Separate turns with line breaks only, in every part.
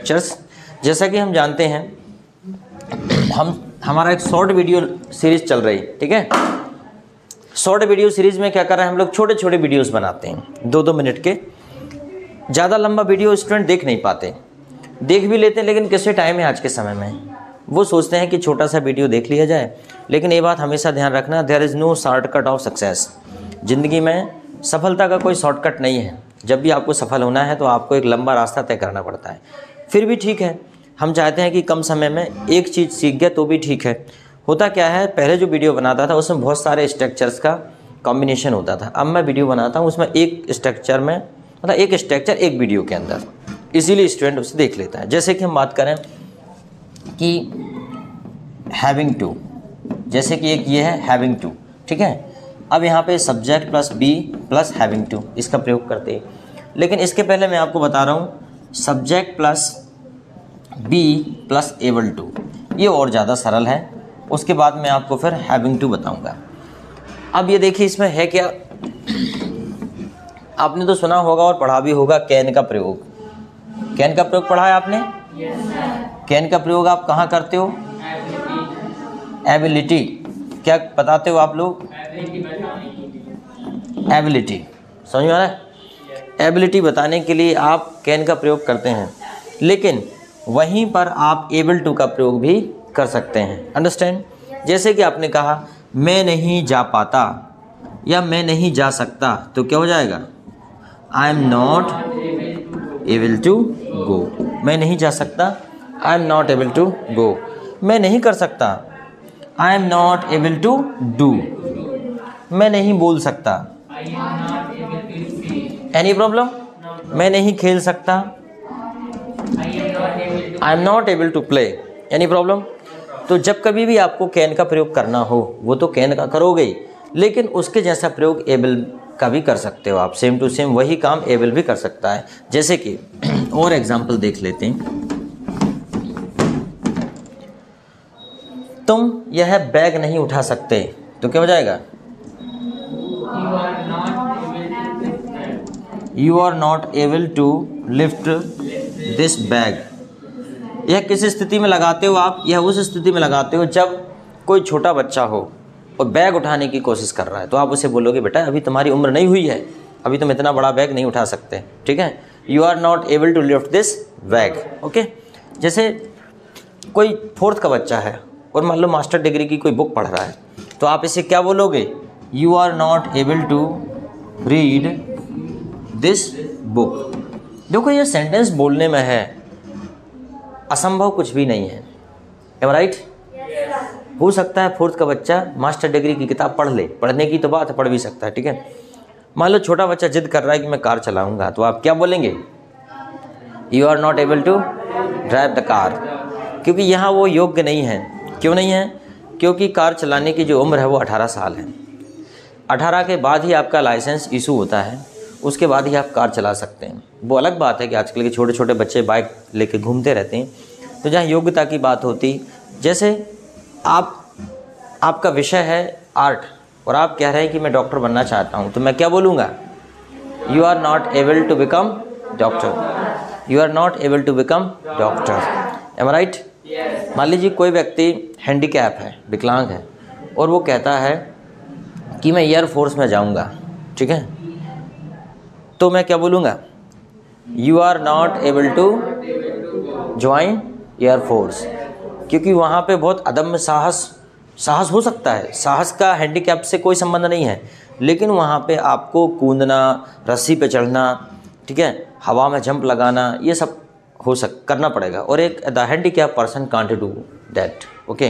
Structures. जैसा कि हम जानते हैं हमारा एक शॉर्ट वीडियो सीरीज चल रही, ठीक है। शॉर्ट वीडियो सीरीज में क्या कर रहे हैं हम लोग, छोटे छोटे वीडियोस बनाते हैं 2-2 मिनट के। ज़्यादा लंबा वीडियो स्टूडेंट देख नहीं पाते, देख भी लेते हैं लेकिन कैसे टाइम है आज के समय में, वो सोचते हैं कि छोटा सा वीडियो देख लिया जाए। लेकिन ये बात हमेशा ध्यान रखना, there is no shortcut of success. ज़िंदगी में सफलता का कोई शॉर्टकट नहीं है। जब भी आपको सफल होना है तो आपको एक लंबा रास्ता तय करना पड़ता है। फिर भी ठीक है, हम चाहते हैं कि कम समय में एक चीज़ सीख गए तो भी ठीक है। होता क्या है, पहले जो वीडियो बनाता था उसमें बहुत सारे स्ट्रक्चर्स का कॉम्बिनेशन होता था। अब मैं वीडियो बनाता हूँ उसमें एक स्ट्रक्चर में, मतलब एक स्ट्रक्चर एक वीडियो के अंदर, इसीलिए स्टूडेंट उसे देख लेता है। जैसे कि हम बात करें कि हैविंग टू, जैसे कि एक ये है हैविंग टू, ठीक है। अब यहाँ पे subject plus be plus having to, इसका प्रयोग करते हैं। लेकिन इसके पहले मैं आपको बता रहा हूँ subject plus be plus able to, ये और ज़्यादा सरल है। उसके बाद मैं आपको फिर हैविंग टू बताऊँगा। अब ये देखिए इसमें है क्या, आपने तो सुना होगा और पढ़ा भी होगा कैन का प्रयोग। कैन का प्रयोग पढ़ा है आपने? कैन का प्रयोग आप कहाँ करते हो? एबिलिटी, क्या बताते हो आप लोग? एबिलिटी, समझ में आ रहा है? एबिलिटी बताने के लिए आप कैन का प्रयोग करते हैं, लेकिन वहीं पर आप एबल टू का प्रयोग भी कर सकते हैं। अंडरस्टैंड? जैसे कि आपने कहा मैं नहीं जा पाता या मैं नहीं जा सकता, तो क्या हो जाएगा? I am not able to go. मैं नहीं जा सकता, I am not able to go. मैं नहीं कर सकता, I am not able to do. मैं नहीं बोल सकता, एनी प्रॉब्लम? मैं नहीं खेल सकता, I am not able to play, any problem? तो जब कभी भी आपको कैन का प्रयोग करना हो, वो तो कैन का करोगे, लेकिन उसके जैसा प्रयोग एबल का भी कर सकते हो आप। सेम टू सेम वही काम एबल भी कर सकता है। जैसे कि और एग्जांपल देख लेते हैं। तुम यह बैग नहीं उठा सकते, तो क्या हो जाएगा? You are not able to lift this bag. यह किस स्थिति में लगाते हो आप? यह उस स्थिति में लगाते हो जब कोई छोटा बच्चा हो और बैग उठाने की कोशिश कर रहा है, तो आप उसे बोलोगे बेटा अभी तुम्हारी उम्र नहीं हुई है, अभी तुम इतना बड़ा बैग नहीं उठा सकते, ठीक है। You are not able to lift this bag, okay. जैसे कोई 4th का बच्चा है और मान लो मास्टर डिग्री की कोई बुक पढ़ रहा है, तो आप इसे क्या बोलोगे? You are not able to read this book. देखो ये सेंटेंस बोलने में है, असंभव कुछ भी नहीं है, एम आई राइट? हो सकता है 4th का बच्चा मास्टर डिग्री की किताब पढ़ ले, पढ़ने की तो बात है, पढ़ भी सकता है, ठीक है। मान लो छोटा बच्चा जिद कर रहा है कि मैं कार चलाऊंगा, तो आप क्या बोलेंगे? You are not able to drive the car, क्योंकि यहाँ वो योग्य नहीं है। क्यों नहीं है? क्योंकि कार चलाने की जो उम्र है वो 18 साल है। 18 के बाद ही आपका लाइसेंस इशू होता है, उसके बाद ही आप कार चला सकते हैं। वो अलग बात है कि आजकल के छोटे छोटे बच्चे बाइक लेके घूमते रहते हैं, तो जहाँ योग्यता की बात होती, जैसे आपका विषय है आर्ट और आप कह रहे हैं कि मैं डॉक्टर बनना चाहता हूँ, तो मैं क्या बोलूँगा? You are not able to become doctor. You are not able to become doctor, am I right? मान लीजिए कोई व्यक्ति हैंडीकैप है, विकलांग है, और वो कहता है कि मैं एयरफोर्स में जाऊँगा, ठीक है, तो मैं क्या बोलूँगा? You are not able to join air force, क्योंकि वहाँ पे बहुत अदम्य साहस हो सकता है। साहस का हैंडीकैप से कोई संबंध नहीं है, लेकिन वहाँ पे आपको कूदना, रस्सी पे चढ़ना, ठीक है, हवा में जंप लगाना, ये सब करना पड़ेगा। और एक the handicap person can't do that, okay.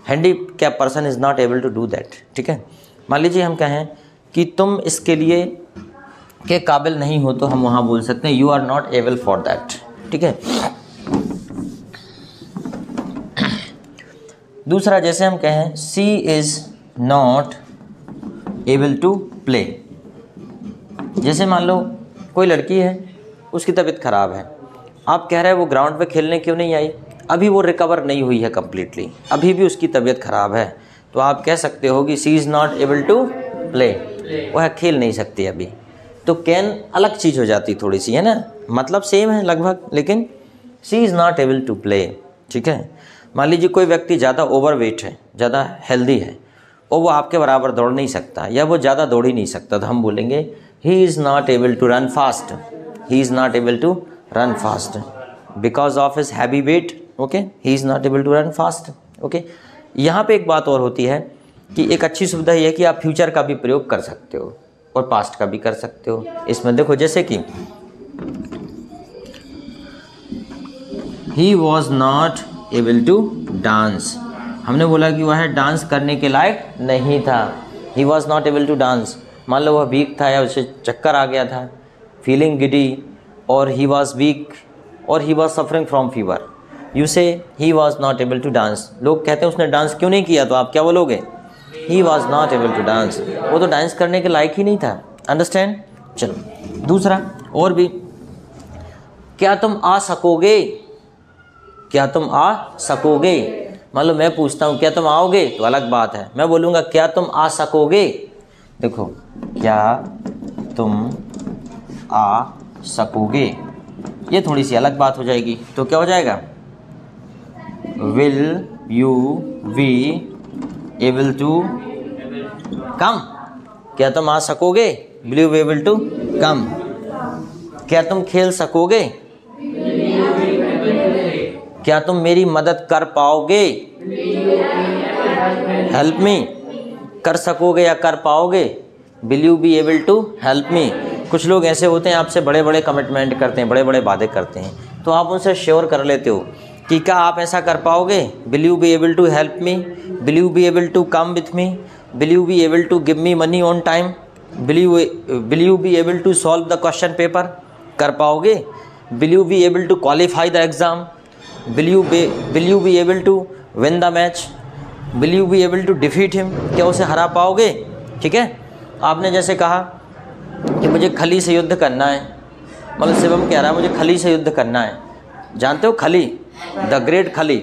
Handicap person is not able to do that, ठीक है। मान लीजिए हम कहें कि तुम इसके लिए के काबिल नहीं हो, तो हम वहाँ बोल सकते हैं you are not able for that, ठीक है। दूसरा, जैसे हम कहें she is not able to play. जैसे मान लो कोई लड़की है, उसकी तबीयत ख़राब है, आप कह रहे हैं वो ग्राउंड पे खेलने क्यों नहीं आई? अभी वो रिकवर नहीं हुई है कम्प्लीटली, अभी भी उसकी तबीयत ख़राब है, तो आप कह सकते हो कि she is not able to play, वह खेल नहीं सकती अभी। तो कैन अलग चीज़ हो जाती थोड़ी सी, है ना, मतलब सेम है लगभग, लेकिन she is not able to play. ठीक है, मान लीजिए कोई व्यक्ति ज़्यादा ओवरवेट है, ज़्यादा हेल्दी है और वो आपके बराबर दौड़ नहीं सकता या वो ज़्यादा दौड़ ही नहीं सकता, तो हम बोलेंगे he is not able to run fast, he is not able to run fast because of his heavy weight. Okay, he is not able to run fast. Okay, यहाँ पे एक बात और होती है कि एक अच्छी सुविधा ये है कि आप फ्यूचर का भी प्रयोग कर सकते हो और पास्ट का भी कर सकते हो। इसमें देखो, जैसे कि he was not able to dance, हमने बोला कि वह डांस करने के लायक नहीं था। He was not able to dance, मान लो वह वीक था या उसे चक्कर आ गया था, फीलिंग गिडी, और ही वॉज वीक और he was suffering from fever, you say he was not able to dance. लोग कहते हैं उसने डांस क्यों नहीं किया, तो आप क्या बोलोगे, he was not able to dance, वो तो डांस करने के लायक ही नहीं था। अंडरस्टैंड। चलो दूसरा और भी, क्या तुम आ सकोगे, क्या तुम आ सकोगे, मान लो मैं पूछता हूँ क्या तुम आओगे, तो अलग बात है, मैं बोलूँगा क्या तुम आ सकोगे। देखो, क्या तुम आ सकोगे, ये थोड़ी सी अलग बात हो जाएगी, तो क्या हो जाएगा, will you be able to come, क्या तुम आ सकोगे, will you be able to come, क्या तुम खेल सकोगे, क्या तुम मेरी मदद कर पाओगे, हेल्प मी, कर सकोगे या कर पाओगे, will you be able to help me. कुछ लोग ऐसे होते हैं आपसे बड़े बड़े कमिटमेंट करते हैं, बड़े बड़े वादे करते हैं, तो आप उनसे श्योर कर लेते हो कि क्या आप ऐसा कर पाओगे, will you be able to help me, will you be able to come with me, will you be able to give me money on time, will you be able to solve the question paper, कर पाओगे, will you be able to qualify the exam, will you be able to win the match, will you be able to defeat him, क्या उसे हरा पाओगे। ठीक है, आपने जैसे कहा कि मुझे खली से युद्ध करना है, मतलब शिवम कह रहा है मुझे खली से युद्ध करना है, जानते हो खली, द ग्रेट खली,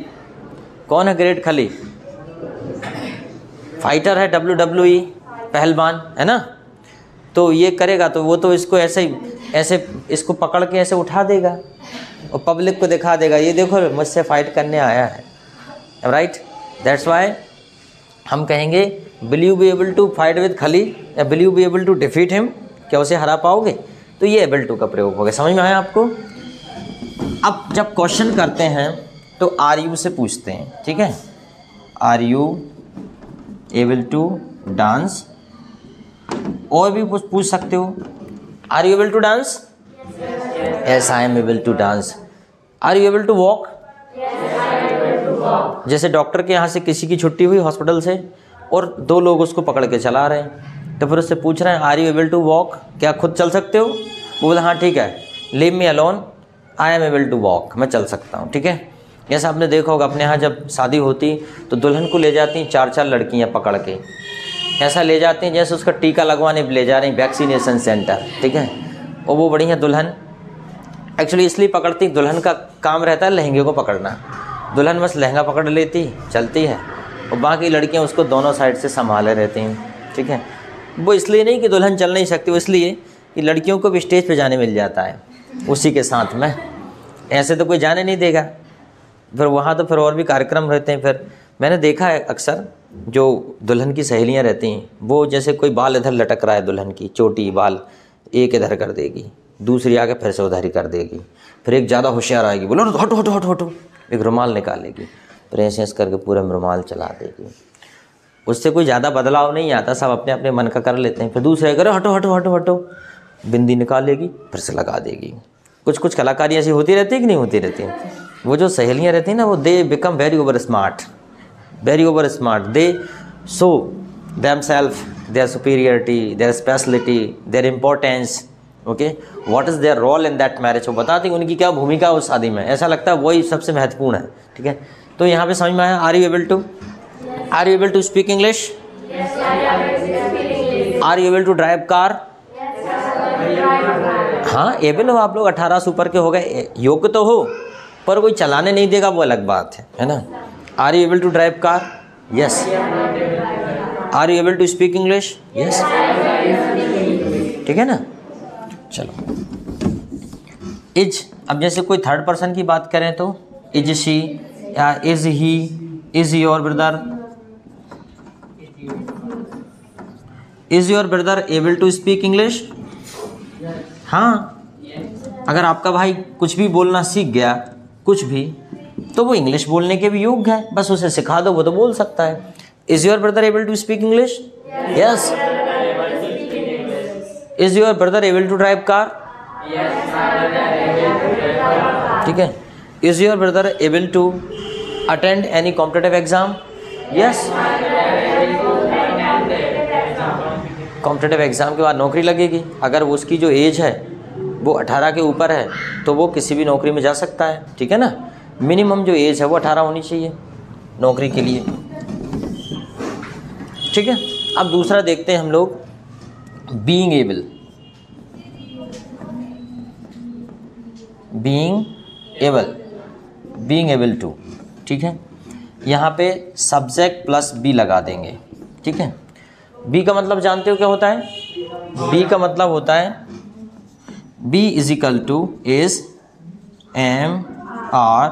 कौन है ग्रेट खली, फाइटर है, WWE पहलवान है ना, तो ये करेगा तो वो तो इसको ऐसे इसको पकड़ के ऐसे उठा देगा और पब्लिक को दिखा देगा, ये देखो मुझसे फाइट करने आया है, राइट। दैट्स वाई हम कहेंगे will you be able to fight with Khali या will you be able to defeat him, क्या उसे हरा पाओगे, तो ये एबल टू का प्रयोग हो गया। समझ में आया आपको। अब जब क्वेश्चन करते हैं तो आर यू से पूछते हैं, ठीक है, are you able to dance, और भी पूछ सकते हो, are you able to dance, yes I am able to dance, are you able to walk, जैसे डॉक्टर के यहाँ से किसी की छुट्टी हुई हॉस्पिटल से और दो लोग उसको पकड़ के चला रहे हैं, तो फिर उससे पूछ रहे हैं are you able to walk, क्या खुद चल सकते हो, वो बोला हाँ ठीक है, leave me alone, I am able to walk, मैं चल सकता हूँ। ठीक है, जैसा आपने देखा होगा अपने यहाँ जब शादी होती तो दुल्हन को ले जाती हैं 4-4 लड़कियाँ पकड़ के, ऐसा ले जाती हैं जैसे उसका टीका लगवाने ले जा रही वैक्सीनेशन सेंटर। ठीक है, और वो बढ़िया दुल्हन एक्चुअली इसलिए पकड़ती, दुल्हन का काम रहता है लहंगे को पकड़ना, दुल्हन बस लहंगा पकड़ लेती चलती है और बाकी लड़कियां उसको दोनों साइड से संभाले रहती हैं। ठीक है, वो इसलिए नहीं कि दुल्हन चल नहीं सकती, वो इसलिए कि लड़कियों को भी स्टेज पे जाने मिल जाता है उसी के साथ में, ऐसे तो कोई जाने नहीं देगा, फिर वहाँ तो फिर और भी कार्यक्रम रहते हैं। फिर मैंने देखा है अक्सर जो दुल्हन की सहेलियाँ रहती हैं, वो जैसे कोई बाल इधर लटक रहा है, दुल्हन की चोटी बाल एक इधर कर देगी, दूसरी आके फिर से उधर ही कर देगी, फिर एक ज़्यादा होशियार आएगी, बोलो हटो हटो हटो हटो, एक रुमाल निकालेगी, फिर ऐसे करके पूरा रुमाल चला देगी, उससे कोई ज़्यादा बदलाव नहीं आता, सब अपने अपने मन का कर लेते हैं। फिर दूसरे करो हटो हटो हटो हटो, बिंदी निकालेगी फिर से लगा देगी। कुछ कुछ कलाकारी ऐसी होती रहती है कि नहीं होती रहती है। वो जो सहेलियाँ रहती हैं ना, वो they become very over smart, they show themselves, their superiority, their speciality, their importance, okay, what is their role in that marriage, वो बताती हैं उनकी क्या भूमिका उस शादी में, ऐसा लगता है वही सबसे महत्वपूर्ण है। ठीक है, तो यहाँ पे समझ में आया, are you able to speak English, are you able to drive car, हाँ एबल हो आप लोग, 18 से ऊपर के हो गए, योग्य तो हो, पर कोई चलाने नहीं देगा वो अलग बात है ना। Are you able to drive car, yes, are you able to speak English, yes, ठीक है ना। चलो इज, अब जैसे कोई थर्ड पर्सन की बात करें तो इज शी या is he, is your brother, is your brother able to speak English. हाँ, अगर आपका भाई कुछ भी बोलना सीख गया, कुछ भी, तो वो इंग्लिश बोलने के भी योग्य है, बस उसे सिखा दो, वो तो बोल सकता है। Is your brother able to speak English? Yes. Is your brother able to drive car? ठीक है। Is your brother able to attend any competitive exam? Yes. Competitive exam के बाद नौकरी लगेगी, अगर वो उसकी जो एज है वो 18 के ऊपर है तो वो किसी भी नौकरी में जा सकता है। ठीक है ना, मिनिमम जो एज है वो 18 होनी चाहिए नौकरी के लिए। ठीक है, अब दूसरा देखते हैं हम लोग, being able. Being able to, ठीक है, यहाँ पे सब्जेक्ट प्लस बी लगा देंगे। ठीक है, बी का मतलब जानते हो क्या होता है? बी का मतलब होता है be is equal to is, am, are,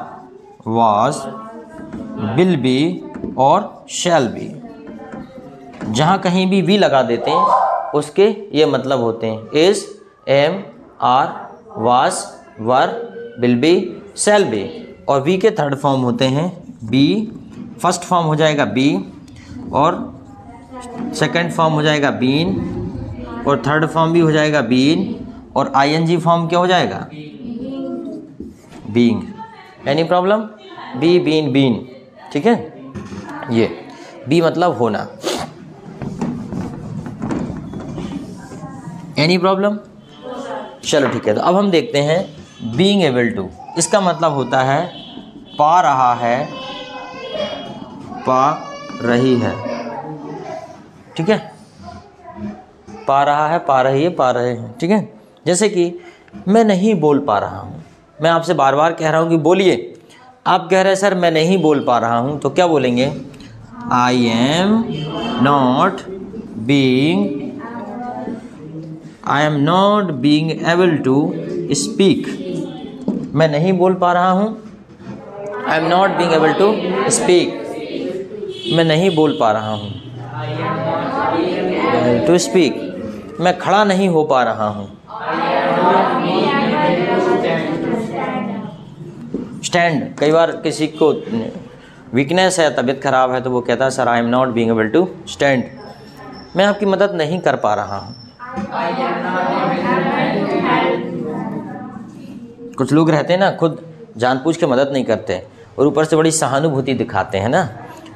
was, will be और शैल बी। जहाँ कहीं भी वी लगा देते हैं उसके ये मतलब होते हैं is, am, are, was, were, will be, shall be. और वी के थर्ड फॉर्म होते हैं बी, फर्स्ट फॉर्म हो जाएगा बी और सेकंड फॉर्म हो जाएगा बीन और थर्ड फॉर्म भी हो जाएगा बीन और आईएनजी फॉर्म क्या हो जाएगा? Being. Any problem? Be, been, been. ठीक है, ये बी मतलब होना। Any problem? चलो ठीक है, तो अब हम देखते हैं बीइंग एबल टू। इसका मतलब होता है पा रहा है, पा रही है। ठीक है, पा रहा है, पा रही है, पा रहे हैं। ठीक है, जैसे कि मैं नहीं बोल पा रहा हूँ, मैं आपसे बार बार कह रहा हूँ कि बोलिए, आप कह रहे हैं सर मैं नहीं बोल पा रहा हूँ, तो क्या बोलेंगे? I am not being able to speak. मैं नहीं बोल पा रहा हूँ, I am not being able to speak. मैं नहीं बोल पा रहा हूँ, टू स्पीक। मैं खड़ा नहीं हो पा रहा हूँ, स्टैंड। कई बार किसी को वीकनेस है, तबीयत खराब है, तो वो कहता है sir I am not being able to stand. मैं आपकी मदद नहीं कर पा रहा हूँ। कुछ लोग रहते हैं ना, खुद जानबूझ के मदद नहीं करते और ऊपर से बड़ी सहानुभूति दिखाते हैं ना,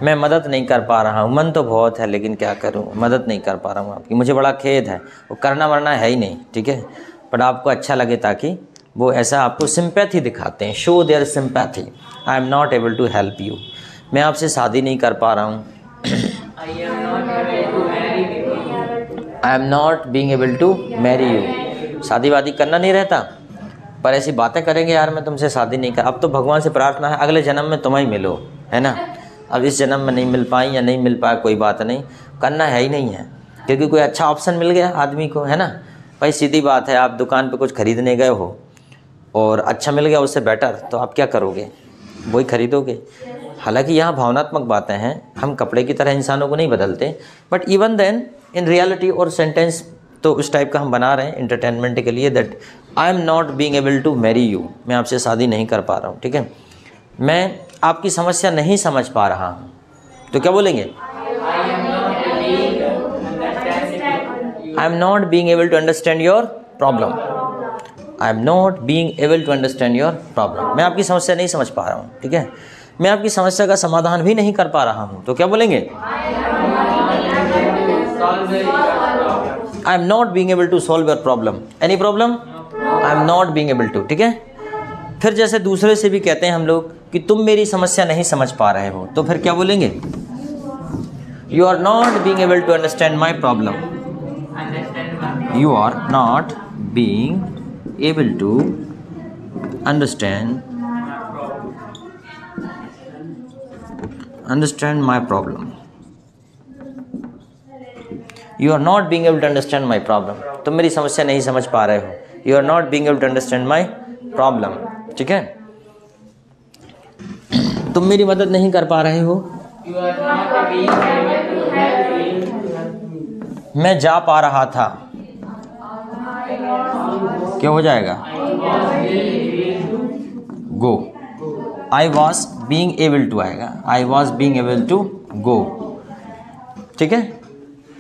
मैं मदद नहीं कर पा रहा हूँ, मन तो बहुत है लेकिन क्या करूँ, मदद नहीं कर पा रहा हूँ आपकी, मुझे बड़ा खेद है। वो करना वरना है ही नहीं। ठीक है, पर आपको अच्छा लगे ताकि वो ऐसा आपको सिंपैथी दिखाते हैं, show their sympathy. I am not able to help you. मैं आपसे शादी नहीं कर पा रहा हूँ, I am not being able to marry you. शादी वादी करना नहीं रहता, पर ऐसी बातें करेंगे यार मैं तुमसे शादी नहीं कर। अब तो भगवान से प्रार्थना है अगले जन्म में तुम ही मिलो, है ना। अब इस जन्म में नहीं मिल पाई या नहीं मिल पाया कोई बात नहीं, करना है ही नहीं है, क्योंकि कोई अच्छा ऑप्शन मिल गया आदमी को, है ना। भाई सीधी बात है, आप दुकान पे कुछ खरीदने गए हो और अच्छा मिल गया उससे बेटर, तो आप क्या करोगे? वही खरीदोगे। हालांकि यहाँ भावनात्मक बातें हैं, हम कपड़े की तरह इंसानों को नहीं बदलते, but even then in reality और सेंटेंस तो उस टाइप का हम बना रहे हैं एंटरटेनमेंट के लिए, that I am not being able to marry you. मैं आपसे शादी नहीं कर पा रहा हूँ। ठीक है, मैं आपकी समस्या नहीं समझ पा रहा हूँ, तो क्या बोलेंगे? I am not being able to understand your problem. I am not being able to understand your problem. मैं आपकी समस्या नहीं समझ पा रहा हूँ। ठीक है, मैं आपकी समस्या का समाधान भी नहीं कर पा रहा हूँ, तो क्या बोलेंगे? I am not being able to solve your problem. Any problem? I am not being able to. ठीक है, फिर जैसे दूसरे से भी कहते हैं हम लोग कि तुम मेरी समस्या नहीं समझ पा रहे हो, तो फिर क्या बोलेंगे? You are not being able to understand my problem. You are not being able to understand my problem. You are not being able to understand my problem. तुम मेरी समस्या नहीं समझ पा रहे हो। You are not being able to understand my problem. ठीक है, तुम मेरी मदद नहीं कर पा रहे हो। मैं जा पा रहा था, क्या हो जाएगा? Go. I was being able to आएगा, I was being able to go. ठीक है,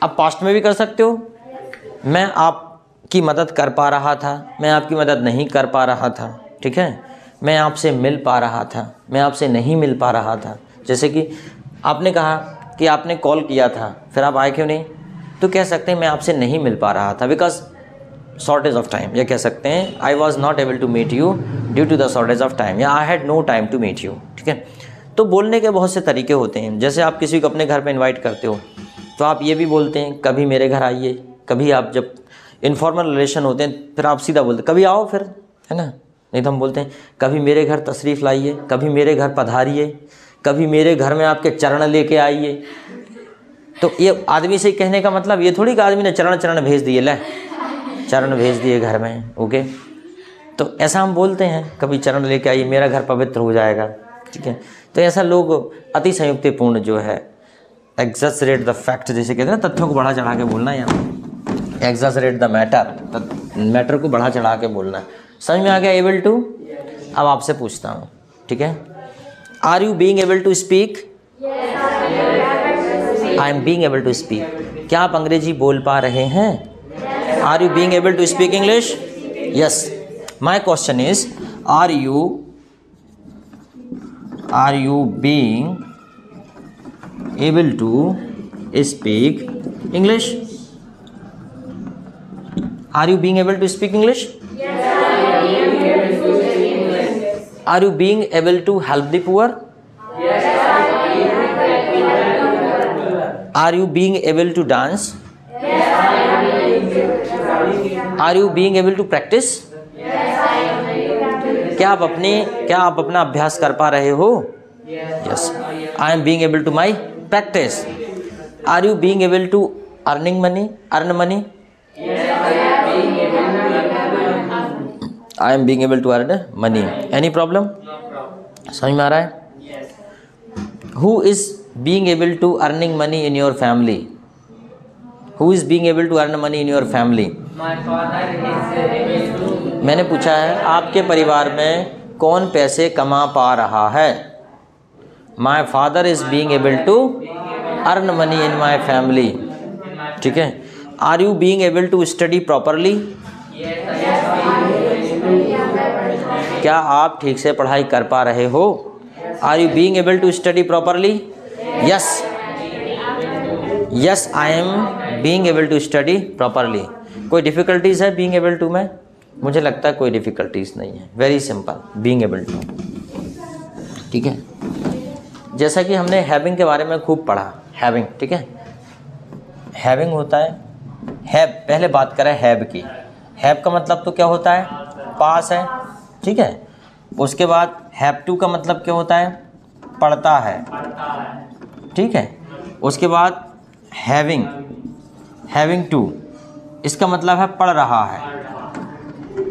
अब पास्ट में भी कर सकते हो, मैं आपकी मदद कर पा रहा था, मैं आपकी मदद नहीं कर पा रहा था। ठीक है, मैं आपसे मिल पा रहा था, मैं आपसे नहीं मिल पा रहा था। जैसे कि आपने कहा कि आपने कॉल किया था, फिर आप आए क्यों नहीं? तो कह सकते हैं मैं आपसे नहीं मिल पा रहा था, बिकॉज शॉर्टेज ऑफ टाइम। या कह सकते हैं I was not able to meet you due to the shortage of time, या I had no time to meet you. ठीक है, तो बोलने के बहुत से तरीके होते हैं। जैसे आप किसी को अपने घर पे इनवाइट करते हो तो आप ये भी बोलते हैं कभी मेरे घर आइए, कभी आप जब इनफॉर्मल रिलेशन होते हैं फिर आप सीधा बोलते कभी आओ फिर, है ना। नहीं तो हम बोलते हैं कभी मेरे घर तशरीफ़ लाइए, कभी मेरे घर पधारिए, कभी मेरे घर में आपके चरण लेके आइए। तो ये आदमी से कहने का मतलब ये थोड़ी कि आदमी ने चरण भेज दिए, ले चरण भेज दिए घर में, ओके। तो ऐसा हम बोलते हैं कभी चरण लेके आइए, मेरा घर पवित्र हो जाएगा। ठीक है, तो ऐसा लोग अति संयुक्तिपूर्ण जो है, एग्जैजरेट द फैक्ट, जैसे कहते हैं ना, तथ्यों को बढ़ा चढ़ा के बोलना, या एग्जैजरेट द मैटर को बढ़ा चढ़ा के बोलना। समझ में आ गया? Able to. अब आपसे पूछता हूँ, ठीक है, are you being able to speak? I am being able to speak. क्या आप अंग्रेजी बोल पा रहे हैं? Are you being able to speak English? Yes. My question is are you being able to speak English? Are you being able to speak English?
Yes, I am being able to speak English.
Are you being able to help the poor?
Yes, I am being able to help the poor.
Are you being able to dance?
Yes, I am being able to dance.
Are you being able to practice?
Yes, I am being able to.
क्या आप अपना अभ्यास कर पा रहे हो? Yes. I am being able to my practice. Are you being able to earn money?
Yes, I am being able to.
I am being able to earn money. Any problem?
No problem.
समझ में आ रहा है?
Yes.
Who is being able to earning money in your family? Who is being able to earn money in your family?
My father is able to.
मैंने पूछा है आपके परिवार में कौन पैसे कमा पा रहा है? My father is being able to earn money in my family. ठीक है। Are you being able to study properly? क्या आप ठीक से पढ़ाई कर पा रहे हो? Are you being able to study properly? Yes. Yes, I am being able to study properly. कोई डिफ़िकल्टीज़ है being able to में? मुझे लगता है कोई डिफ़िकल्टीज़ नहीं है। Very simple, being able to। ठीक है। जैसा कि हमने हैविंग के बारे में खूब पढ़ा, हैविंग, ठीक है। हैविंग होता है, हैव, पहले बात करें हैव की। हैव का मतलब तो क्या होता है? पास है, ठीक है। उसके बाद हैव टू का मतलब क्या होता है? पढ़ता है, ठीक है। उसके बाद हैविंग, हैविंग टू, इसका मतलब है पढ़ रहा है,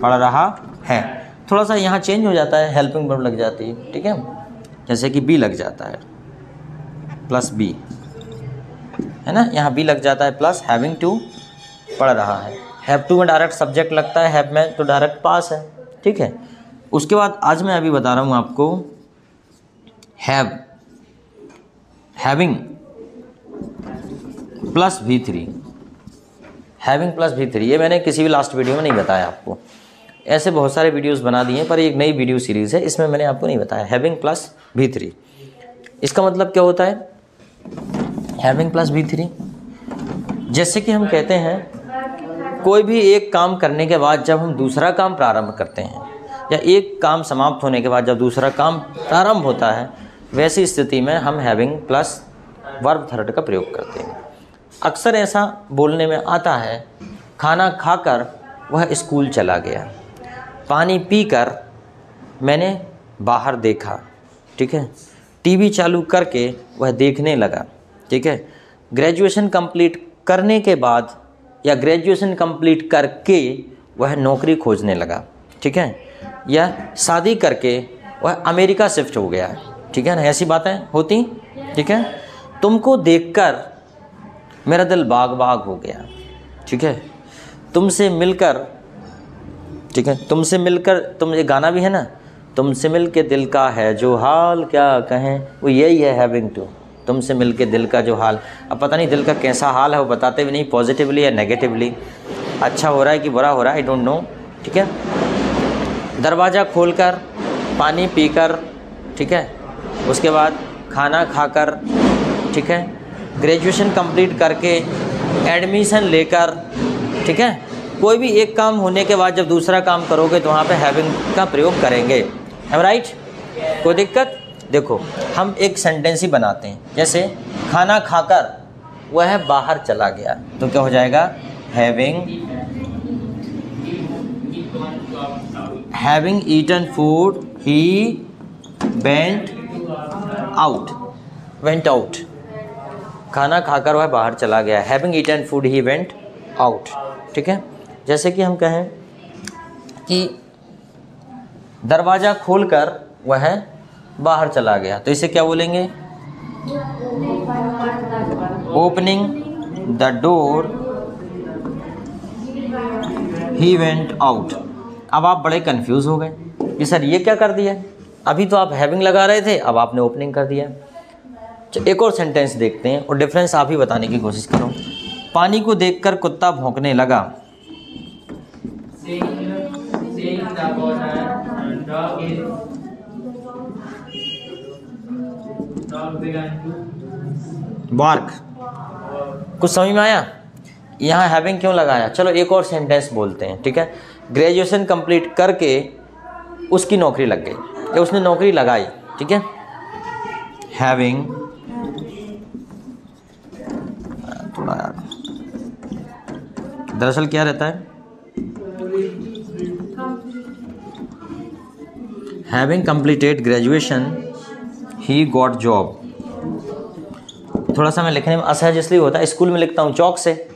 पढ़ रहा है। थोड़ा सा यहाँ चेंज हो जाता है, हेल्पिंग वर्ब लग जाती है, ठीक है। जैसे कि बी लग जाता है प्लस बी, है ना, यहाँ बी लग जाता है प्लस हैविंग टू, पढ़ रहा है। हैव टू में डायरेक्ट सब्जेक्ट लगता है, हैव में तो डायरेक्ट पास है, ठीक है। उसके बाद आज मैं अभी बता रहा हूँ आपको have, having plus V3, having plus V3, ये मैंने किसी भी लास्ट वीडियो में नहीं बताया आपको। ऐसे बहुत सारे वीडियोस बना दिए हैं, पर एक नई वीडियो सीरीज़ है, इसमें मैंने आपको नहीं बताया। हैविंग प्लस V3, इसका मतलब क्या होता है? हैविंग प्लस V3, जैसे कि हम कहते हैं कोई भी एक काम करने के बाद जब हम दूसरा काम प्रारंभ करते हैं, या एक काम समाप्त होने के बाद जब दूसरा काम प्रारंभ होता है, वैसी स्थिति में हम हैविंग प्लस वर्ब थर्ड का प्रयोग करते हैं। अक्सर ऐसा बोलने में आता है, खाना खाकर वह स्कूल चला गया, पानी पीकर मैंने बाहर देखा, ठीक है। टीवी चालू करके वह देखने लगा, ठीक है। ग्रेजुएशन कंप्लीट करने के बाद या ग्रेजुएशन कंप्लीट करके वह नौकरी खोजने लगा, ठीक है, या शादी करके वह अमेरिका शिफ्ट हो गया है, ठीक है ना, ऐसी बातें होती, ठीक है। तुमको देखकर मेरा दिल बाग बाग हो गया, ठीक है, तुमसे मिलकर, ठीक है, तुमसे मिलकर, तुम ये गाना भी है ना, तुमसे मिल के दिल का है जो हाल क्या कहें, वो यही है हैविंग टू, तुमसे मिल के दिल का जो हाल। अब पता नहीं दिल का कैसा हाल है वो बताते भी नहीं, पॉजिटिवली या नेगेटिवली, अच्छा हो रहा है कि बुरा हो रहा है, आई डोंट नो, ठीक है। दरवाज़ा खोलकर, पानी पीकर, ठीक है, उसके बाद खाना खाकर, ठीक है, ग्रेजुएशन कंप्लीट करके, एडमिशन लेकर, ठीक है, कोई भी एक काम होने के बाद जब दूसरा काम करोगे तो वहाँ पे हैविंग का प्रयोग करेंगे, एम राइट। कोई दिक्कत? देखो हम एक सेंटेंस ही बनाते हैं, जैसे खाना खाकर वह बाहर चला गया, तो क्या हो जाएगा, having eaten food he went out, खाना खाकर वह बाहर चला गया, having eaten food he went out, ठीक है। जैसे कि हम कहें कि दरवाज़ा खोलकर वह बाहर चला गया, तो इसे क्या बोलेंगे, opening the door he went out. अब आप बड़े कंफ्यूज हो गए कि सर ये क्या कर दिया, अभी तो आप हैविंग लगा रहे थे, अब आपने ओपनिंग कर दिया। एक और सेंटेंस देखते हैं और डिफरेंस आप ही बताने की कोशिश करो। पानी को देखकर कुत्ता भौंकने लगा, बार्क। कुछ समझ में आया? यहाँ हैविंग क्यों लगाया? चलो एक और सेंटेंस बोलते हैं, ठीक है। ग्रेजुएशन कंप्लीट करके उसकी नौकरी लग गई या उसने नौकरी लगाई, ठीक है। हैविंग, थोड़ा यार दरअसल क्या रहता है, having completed graduation he got job. थोड़ा सा मैं लिखने में असहज इसलिए होता है, स्कूल में लिखता हूँ चौक से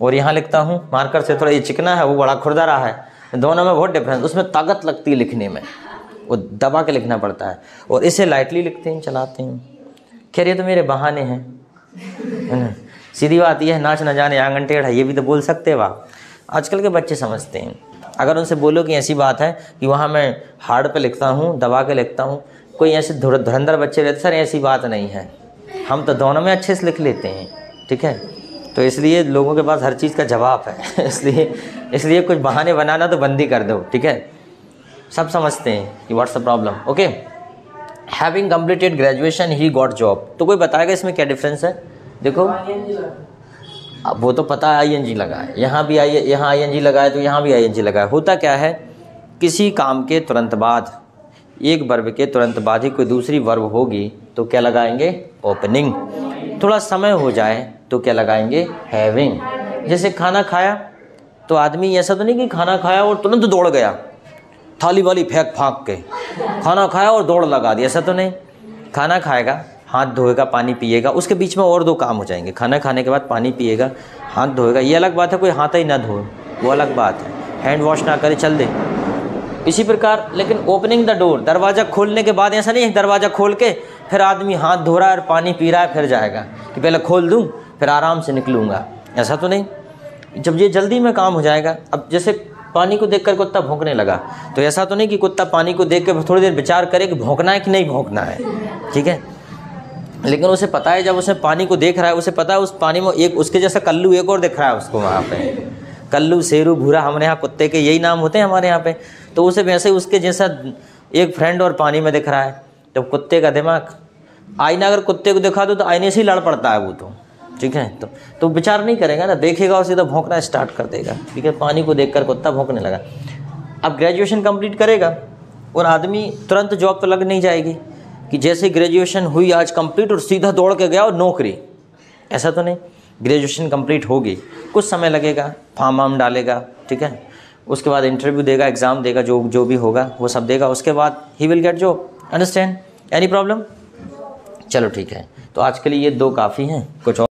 और यहाँ लिखता हूँ मार्कर से, थोड़ा ये चिकना है वो बड़ा खुरदरा है, दोनों में बहुत डिफरेंस, उसमें ताकत लगती है लिखने में, वो दबा के लिखना पड़ता है, और इसे लाइटली लिखते हैं, चलाते हैं। खैर ये तो मेरे बहाने हैं, है ना। सीधी बात यह है, नाच न जाने आंगन टेढ़ है, ये भी तो बोल सकते हैं वाह। आजकल के बच्चे समझते हैं, अगर उनसे बोलो कि ऐसी बात है कि वहाँ मैं हार्ड पे लिखता हूँ, दबा के लिखता हूँ, कोई ऐसे धुरंधर बच्चे रहते, सर ऐसी बात नहीं है, हम तो दोनों में अच्छे से लिख लेते हैं, ठीक है। तो इसलिए लोगों के पास हर चीज़ का जवाब है इसलिए कुछ बहाने बनाना तो बंदी कर दो, ठीक है। सब समझते हैं कि what's the problem, okay. Having completed graduation he got job, तो कोई बताएगा इसमें क्या डिफरेंस है? देखो अब वो तो पता है ING लगा है, यहाँ भी यहाँ ING लगा है तो यहाँ भी ING लगा है। होता क्या है, किसी काम के तुरंत बाद, एक वर्ब के तुरंत बाद ही कोई दूसरी वर्ब होगी तो क्या लगाएंगे, ओपनिंग। थोड़ा समय हो जाए तो क्या लगाएंगे, हैविंग। जैसे खाना खाया तो आदमी ऐसा तो नहीं कि खाना खाया और तुरंत दौड़ गया, थाली वाली फेंक फाँक के खाना खाया और दौड़ लगा दी, ऐसा तो नहीं। खाना खाएगा, हाथ धोएगा, पानी पिएगा, उसके बीच में और दो काम हो जाएंगे। खाना खाने के बाद पानी पिएगा, हाथ धोएगा, ये अलग बात है, कोई हाथ ही ना धोए वो अलग बात है, हैंड वॉश ना करे चल दे। इसी प्रकार लेकिन ओपनिंग द डोर, दरवाज़ा खोलने के बाद ऐसा नहीं है दरवाज़ा खोल के फिर आदमी हाथ धो रहा है और पानी पी रहा है फिर जाएगा कि पहले खोल दूँ फिर आराम से निकलूँगा, ऐसा तो नहीं। जब ये जल्दी में काम हो जाएगा, अब जैसे पानी को देखकर कुत्ता भौंकने लगा, तो ऐसा तो नहीं कि कुत्ता पानी को देख के थोड़ी देर विचार करे कि भौंकना है कि नहीं भौंकना है, ठीक है। लेकिन उसे पता है, जब उसे पानी को देख रहा है उसे पता है उस पानी में एक उसके जैसा कल्लू एक और दिख रहा है उसको वहाँ पे, कल्लू, शेरू, भूरा, हमारे यहाँ कुत्ते के यही नाम होते हैं हमारे यहाँ पे। तो उसे वैसे उसके जैसा एक फ्रेंड और पानी में दिख रहा है। जब कुत्ते का दिमाग, आईना अगर कुत्ते को दिखा दो तो आईने से ही लड़ पड़ता है वो तो, ठीक है। तो विचार नहीं करेगा ना, देखेगा और सीधा भौंकना स्टार्ट कर देगा, ठीक है। पानी को देखकर कुत्ता भौंकने लगा। अब ग्रेजुएशन कंप्लीट करेगा और आदमी तुरंत जॉब तो लग नहीं जाएगी कि जैसे ग्रेजुएशन हुई आज कंप्लीट और सीधा दौड़ के गया और नौकरी, ऐसा तो नहीं। ग्रेजुएशन कंप्लीट होगी, कुछ समय लगेगा, फॉर्म वार्म डालेगा, ठीक है। उसके बाद इंटरव्यू देगा, एग्ज़ाम देगा, जो भी होगा वो सब देगा, उसके बाद he will get job. Understand? Any problem? चलो ठीक है, तो आज के लिए ये दो काफ़ी हैं, कुछ और